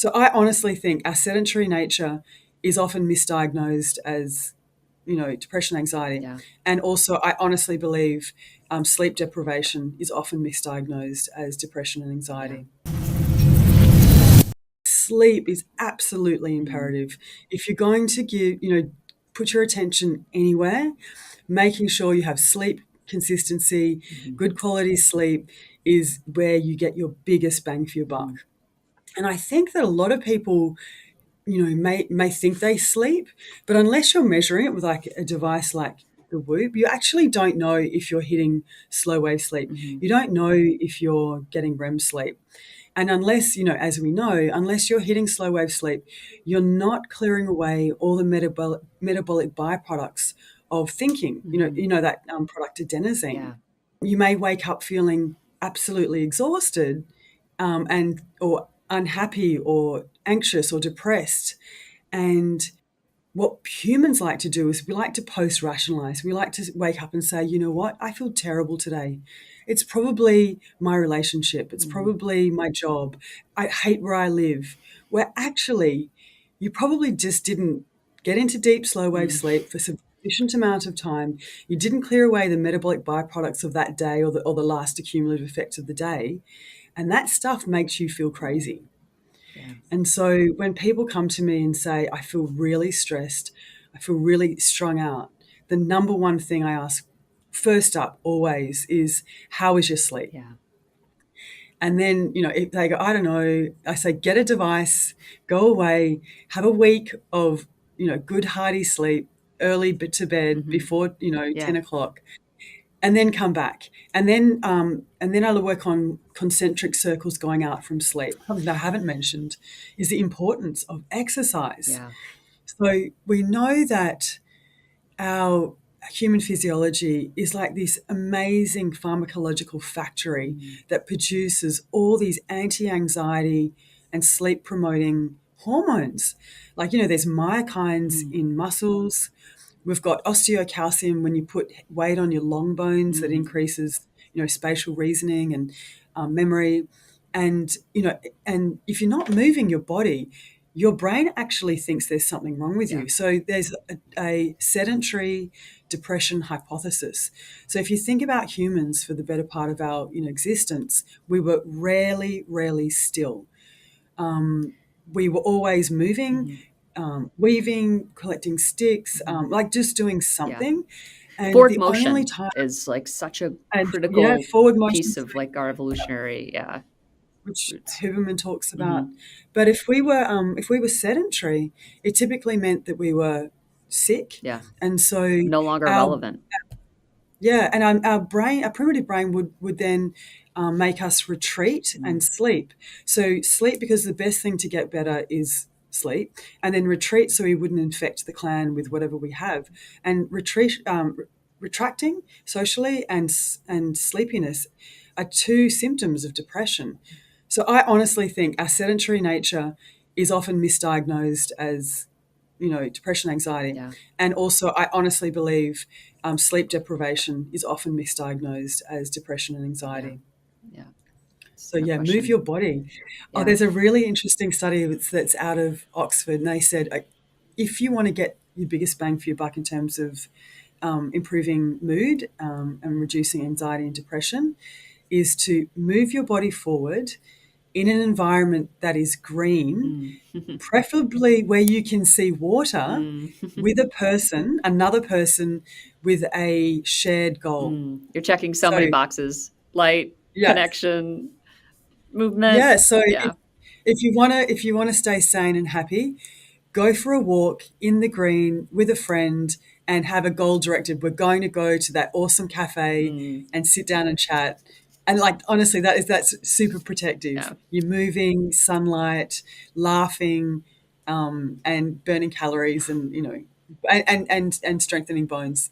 So I honestly think our sedentary nature is often misdiagnosed as, depression, anxiety. Yeah. And also, I honestly believe sleep deprivation is often misdiagnosed as depression and Yeah. anxiety. Sleep is absolutely Mm. imperative. If you're going to put your attention anywhere, making sure you have sleep consistency, Mhm. good quality sleep is where you get your biggest bang for your buck. Mhm. And I think that a lot of people, may think they sleep, but unless you're measuring it with like a device like the Whoop, you actually don't know if you're hitting slow wave sleep. Mhm. You don't know if you're getting REM sleep. And unless, as we know, unless you're hitting slow wave sleep, you're not clearing away all the metabolic byproducts of thinking. Mhm. That product adenosine. Yeah. You may wake up feeling absolutely exhausted, and or unhappy or anxious or depressed. And what humans like to do is we like to post rationalize. We like to wake up and say, you know what, I feel terrible today. It's probably my relationship. It's Mhm. probably my job. I hate where I live. Where actually, you probably just didn't get into deep slow wave Mm. sleep for sufficient amount of time. You didn't clear away the metabolic byproducts of that day or the last accumulative effects of the day. And that stuff makes you feel crazy. Yeah. And so when people come to me and say, I feel really stressed, I feel really strung out, the number one thing I ask first up always is, how is your sleep? Yeah. And then, if they go, I don't know, I say, get a device, go away, have a week of, good hearty sleep, early to bed Mhm. before, Yeah. 10 o'clock, and then come back. And then I'll work on concentric circles going out from sleep. Something that I haven't mentioned is the importance of exercise. Yeah. So we know that our human physiology is like this amazing pharmacological factory Mhm. that produces all these anti-anxiety and sleep promoting hormones. Like, there's myokines Mm. in muscles. We've got osteocalcium when you put weight on your long bones that Mm. increases, spatial reasoning and memory. And, and if you're not moving your body, your brain actually thinks there's something wrong with Yeah. you. So there's a sedentary depression hypothesis. So if you think about humans for the better part of our existence, we were rarely, rarely still. We were always moving, Mhm. weaving, collecting sticks, Mhm. like just doing Yeah. something. And Forward the only motion time, is like such a and yeah, critical forward motion, piece of like our evolutionary, yeah, which roots. Huberman talks about. Mhm. But if we were sedentary, it typically meant that we were sick, Yeah. and so No longer our relevant. yeah, and our brain, our primitive brain, would then make us retreat Mm. and sleep. So sleep, because the best thing to get better is sleep, and then retreat so we wouldn't infect the clan with whatever we have. And retracting socially and sleepiness are two symptoms of depression. So I honestly think our sedentary nature is often misdiagnosed as, depression, anxiety. Yeah. And also, I honestly believe sleep deprivation is often misdiagnosed as depression and Yeah. anxiety. Yeah. So No yeah, move question. your body. Oh, Yeah. there's a really interesting study that's out of Oxford, and they said, if you want to get your biggest bang for your buck in terms of improving mood and reducing anxiety and depression, is to move your body forward in an environment that is green, Mm. preferably where you can see water, Mm. with another person with a shared goal. Mm. You're checking so So many boxes. Light, yeah, connection, movement. yeah. So Yeah. if you wanna stay sane and happy, go for a walk in the green with a friend and have a goal directed. We're going to go to that awesome cafe Mm. and sit down and chat. And like honestly, that's super protective. Yeah. You're moving, sunlight, laughing, and burning calories, and and strengthening bones.